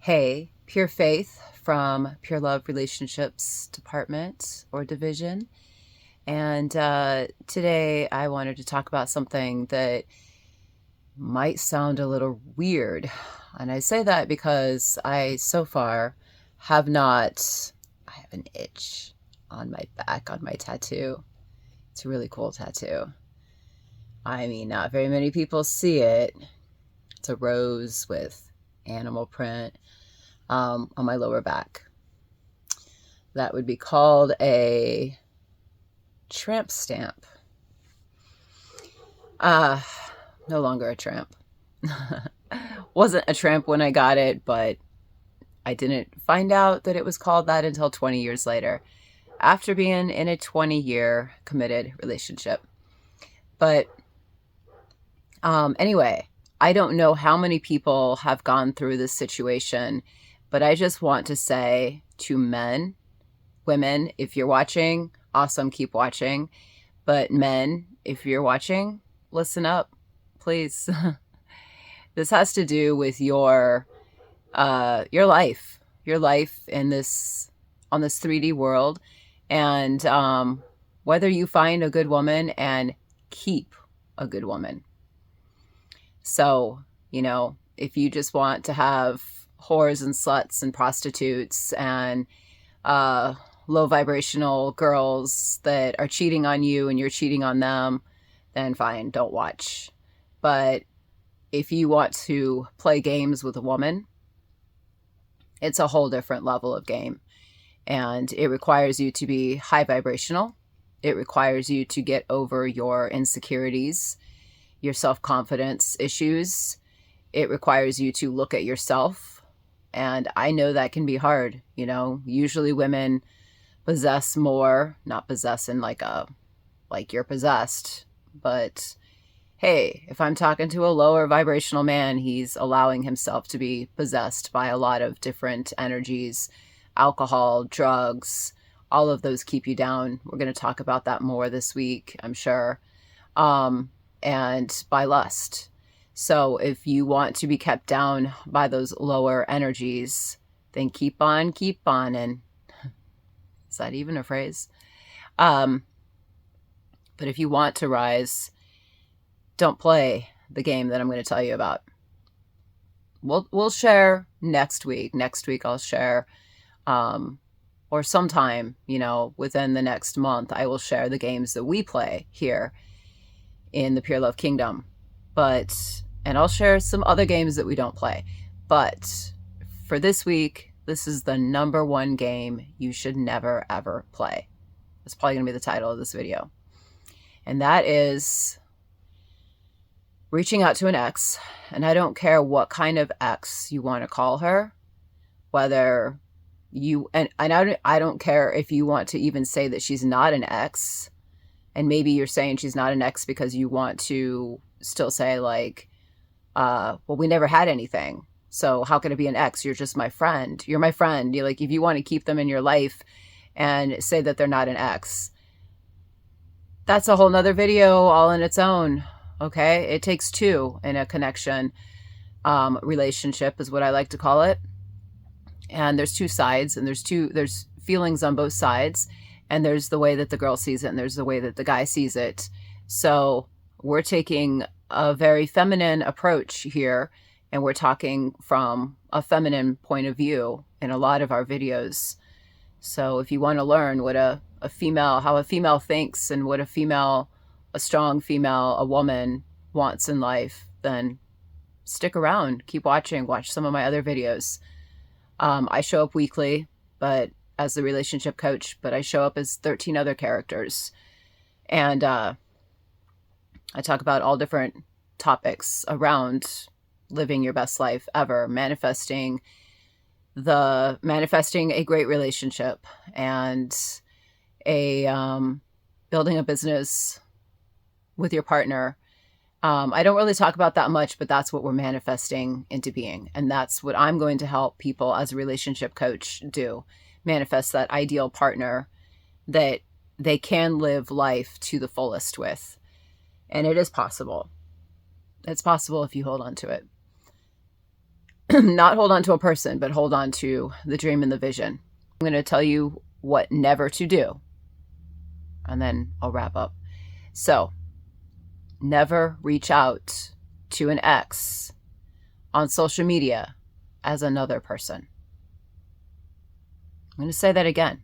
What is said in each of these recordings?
Hey, Pure Faith from Pure Love Relationships Department or Division. And today I wanted to talk about something that might sound a little weird. And I say that because I so far I have an itch on my back on my tattoo. It's a really cool tattoo. I mean, not very many people see it. It's a rose with animal print on my lower back. That would be called a tramp stamp. No longer a tramp. Wasn't a tramp when I got it, but I didn't find out that it was called that until 20 years later, after being in a 20-year committed relationship. But anyway, I don't know how many people have gone through this situation, but I just want to say to men, women, if you're watching, awesome, keep watching. But men, if you're watching, listen up, please. This has to do with your life in this, on this 3D world, and whether you find a good woman and keep a good woman. So, if you just want to have whores and sluts and prostitutes and low vibrational girls that are cheating on you and you're cheating on them, then fine, don't watch. But if you want to play games with a woman, it's a whole different level of game. And it requires you to be high vibrational. It requires you to get over your insecurities, your self-confidence issues. It requires you to look at yourself. And I know that can be hard. Usually women possess more, not possess in like you're possessed, but hey, if I'm talking to a lower vibrational man, he's allowing himself to be possessed by a lot of different energies, alcohol, drugs, all of those keep you down. We're going to talk about that more this week, I'm sure. And by lust. So if you want to be kept down by those lower energies, then keep on. And is that even a phrase? But if you want to rise, don't play the game that I'm going to tell you about. We'll share next week. Next week I'll share, or sometime, within the next month, I will share the games that we play here in the Pure Love Kingdom. And I'll share some other games that we don't play. But for this week, this is the number one game you should never, ever play. That's probably going to be the title of this video. And that is reaching out to an ex. And I don't care what kind of ex you want to call her, whether you, and I don't care if you want to even say that she's not an ex. And maybe you're saying she's not an ex because you want to still say well, we never had anything. So how can it be an ex? You're just my friend. You're my friend. You're if you want to keep them in your life and say that they're not an ex, that's a whole nother video all in its own. Okay. It takes two in a connection, relationship is what I like to call it. And there's two sides, and there's feelings on both sides. And there's the way that the girl sees it, and there's the way that the guy sees it. So we're taking a very feminine approach here, and we're talking from a feminine point of view in a lot of our videos. So if you want to learn what how a female thinks and what a strong female, a woman wants in life, then stick around, keep watching, watch some of my other videos. I show up weekly, but as the relationship coach, but I show up as 13 other characters. And I talk about all different topics around living your best life ever, manifesting a great relationship, and building a business with your partner. I don't really talk about that much, but that's what we're manifesting into being. And that's what I'm going to help people as a relationship coach do. Manifest that ideal partner that they can live life to the fullest with. And it is possible. It's possible if you hold on to it. not hold on to a person, but hold on to the dream and the vision. I'm going to tell you what never to do, and then I'll wrap up. So, never reach out to an ex on social media as another person. I'm going to say that again.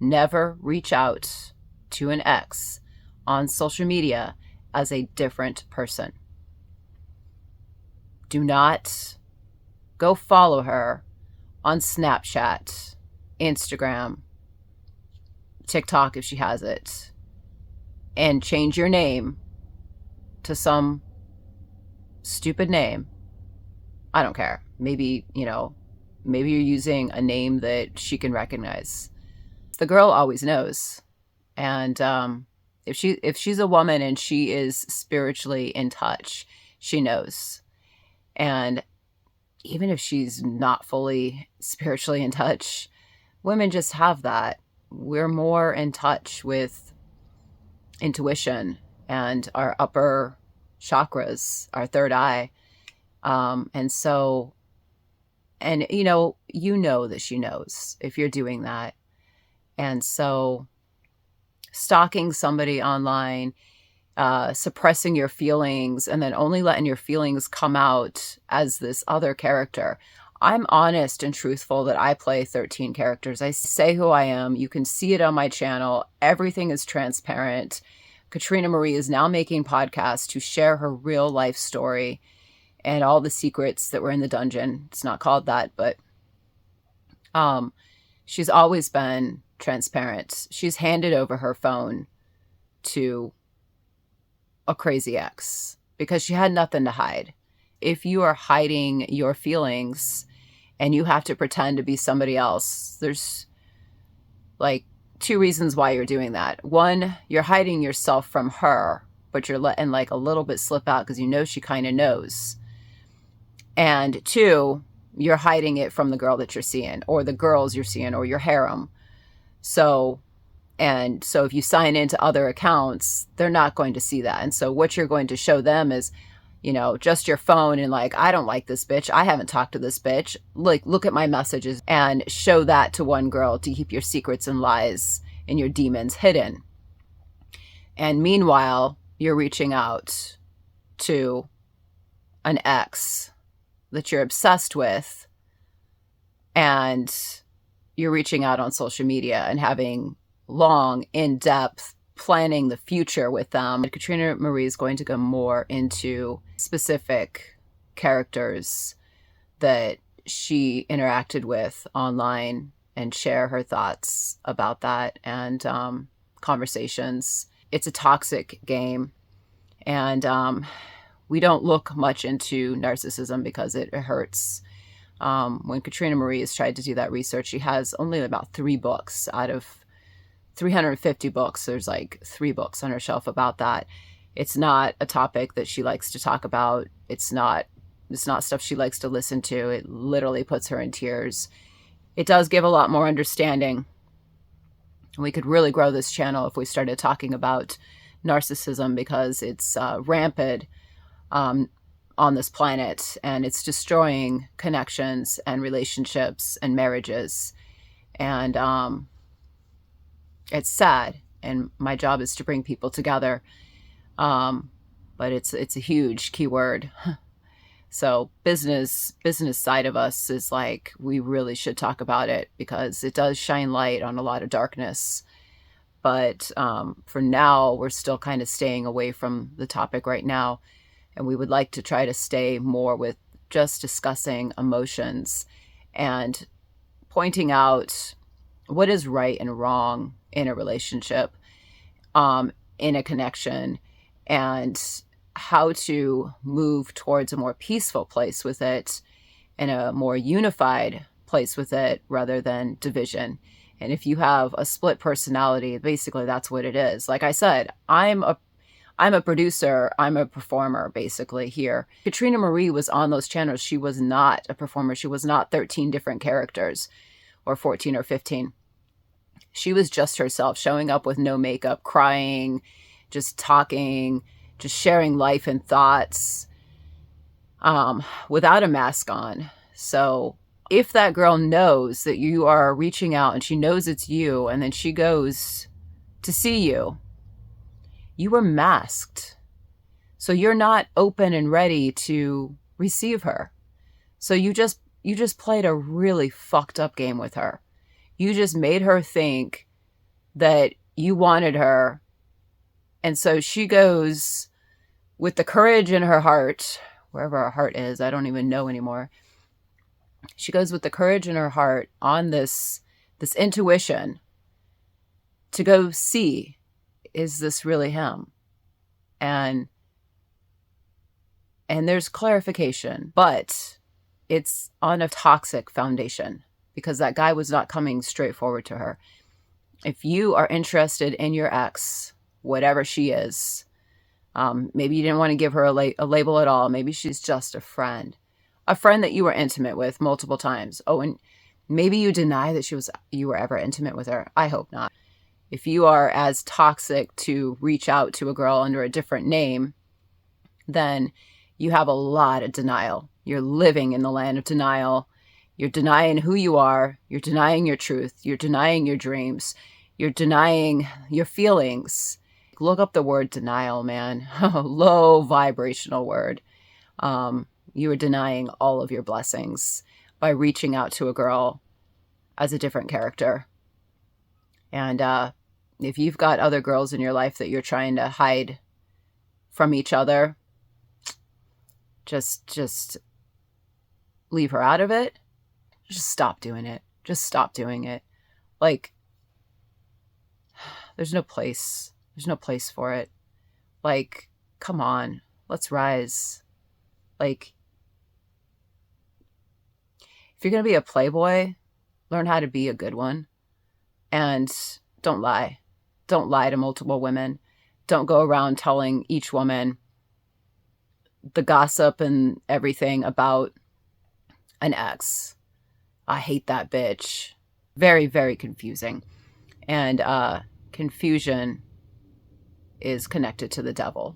Never reach out to an ex on social media as a different person. Do not go follow her on Snapchat, Instagram, TikTok if she has it, and change your name to some stupid name. I don't care. Maybe you're using a name that she can recognize. The girl always knows. And if she's a woman and she is spiritually in touch, she knows. And even if she's not fully spiritually in touch, women just have that. We're more in touch with intuition and our upper chakras, our third eye. And you know that she knows if you're doing that. And so stalking somebody online, suppressing your feelings, and then only letting your feelings come out as this other character. I'm honest and truthful that I play 13 characters. I say who I am. You can see it on my channel. Everything is transparent. Katrina Marie is now making podcasts to share her real life story and all the secrets that were in the dungeon. It's not called that, but she's always been transparent. She's handed over her phone to a crazy ex because she had nothing to hide. If you are hiding your feelings and you have to pretend to be somebody else, there's like two reasons why you're doing that. One, you're hiding yourself from her, but you're letting like a little bit slip out because you know she kind of knows. And two, you're hiding it from the girl that you're seeing or the girls you're seeing or your harem. So if you sign into other accounts, they're not going to see that. And so what you're going to show them is, just your phone and like, I don't like this bitch. I haven't talked to this bitch. Like, look at my messages, and show that to one girl to keep your secrets and lies and your demons hidden. And meanwhile, you're reaching out to an ex that you're obsessed with, and you're reaching out on social media and having long, in-depth planning the future with them. And Katrina Marie is going to go more into specific characters that she interacted with online and share her thoughts about that and conversations. It's a toxic game. And we don't look much into narcissism because it hurts. When Katrina Marie has tried to do that research, she has only about 3 books out of 350 books. There's like 3 books on her shelf about that. It's not a topic that she likes to talk about. It's not stuff she likes to listen to. It literally puts her in tears. It does give a lot more understanding. We could really grow this channel if we started talking about narcissism because it's rampant on this planet, and it's destroying connections and relationships and marriages. And it's sad, and my job is to bring people together. But it's a huge keyword. So business side of us is like, we really should talk about it because it does shine light on a lot of darkness. But for now, we're still kind of staying away from the topic right now. And we would like to try to stay more with just discussing emotions and pointing out what is right and wrong in a relationship, in a connection, and how to move towards a more peaceful place with it and a more unified place with it rather than division. And if you have a split personality, basically that's what it is. Like I said, I'm a producer. I'm a performer, basically, here. Katrina Marie was on those channels. She was not a performer. She was not 13 different characters or 14 or 15. She was just herself, showing up with no makeup, crying, just talking, just sharing life and thoughts. without a mask on. So if that girl knows that you are reaching out and she knows it's you, and then she goes to see you, you were masked. So you're not open and ready to receive her. So you just played a really fucked up game with her. You just made her think that you wanted her. And so she goes with the courage in her heart, wherever her heart is, I don't even know anymore. She goes with the courage in her heart on this intuition to go see, is this really him? And there's clarification, but it's on a toxic foundation because that guy was not coming straight forward to her. If you are interested in your ex, whatever she is, maybe you didn't want to give her a label at all. Maybe she's just a friend that you were intimate with multiple times. Oh, and maybe you deny that you were ever intimate with her. I hope not. If you are as toxic to reach out to a girl under a different name, then you have a lot of denial. You're living in the land of denial. You're denying who you are. You're denying your truth. You're denying your dreams. You're denying your feelings. Look up the word denial, man. Low vibrational word. You are denying all of your blessings by reaching out to a girl as a different character. And if you've got other girls in your life that you're trying to hide from each other, just leave her out of it. Just stop doing it. Just stop doing it. Like, there's no place. There's no place for it. Like, come on. Let's rise. Like, if you're going to be a playboy, learn how to be a good one. And don't lie. Don't lie to multiple women. Don't go around telling each woman the gossip and everything about an ex. I hate that bitch. Very, very confusing. And confusion is connected to the devil.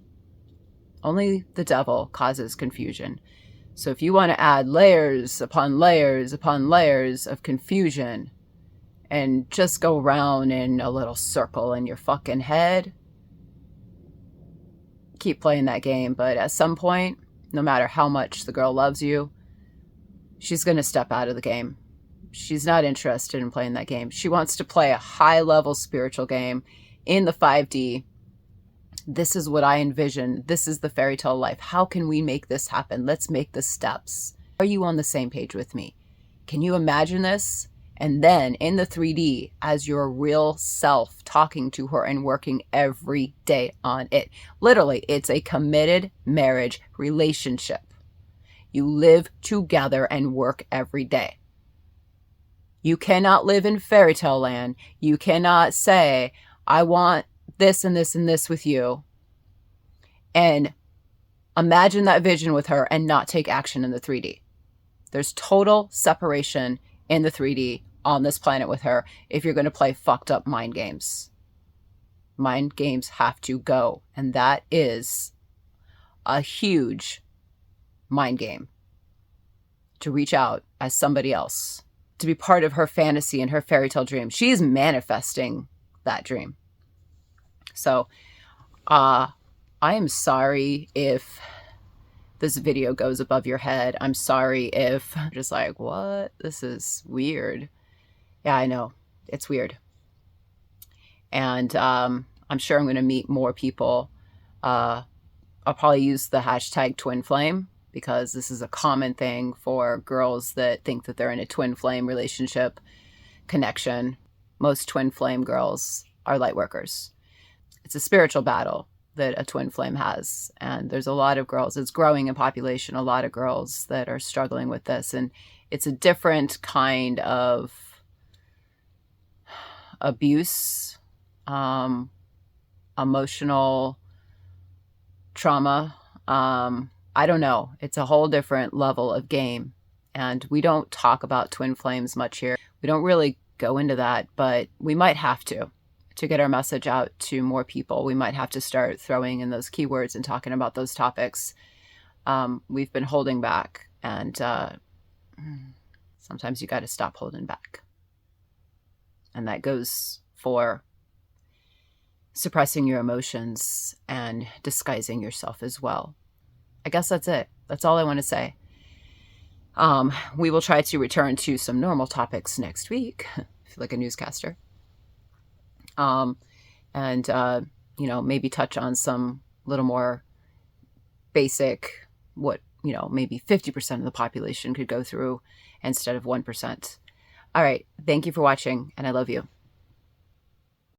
Only the devil causes confusion. So if you want to add layers upon layers upon layers of confusion and just go around in a little circle in your fucking head, keep playing that game. But at some point, no matter how much the girl loves you, she's going to step out of the game. She's not interested in playing that game. She wants to play a high-level spiritual game in the 5D. This is what I envision. This is the fairy tale life. How can we make this happen? Let's make the steps. Are you on the same page with me? Can you imagine this? And then in the 3D, as your real self, talking to her and working every day on it. Literally, it's a committed marriage relationship. You live together and work every day. You cannot live in fairy tale land. You cannot say, I want this and this and this with you, and imagine that vision with her and not take action in the 3D. There's total separation in the 3D on this planet with her if you're going to play fucked up mind games. Mind games have to go, and that is a huge mind game. To reach out as somebody else, to be part of her fantasy and her fairy tale dream. She's manifesting that dream. So, I am sorry if this video goes above your head. I'm sorry if I'm just like, what? This is weird. Yeah, I know. It's weird. And I'm sure I'm going to meet more people. I'll probably use the hashtag twin flame because this is a common thing for girls that think that they're in a twin flame relationship connection. Most twin flame girls are light workers. It's a spiritual battle that a twin flame has. And there's a lot of girls, it's growing in population, a lot of girls that are struggling with this. And it's a different kind of abuse, emotional trauma. I don't know. It's a whole different level of game. And we don't talk about twin flames much here. We don't really go into that, but we might have to get our message out to more people. We might have to start throwing in those keywords and talking about those topics. We've been holding back, and sometimes you got to stop holding back. And that goes for suppressing your emotions and disguising yourself as well. I guess that's it. That's all I want to say. We will try to return to some normal topics next week, like a newscaster. And maybe touch on some little more basic, what, maybe 50% of the population could go through instead of 1%. All right. Thank you for watching, and I love you.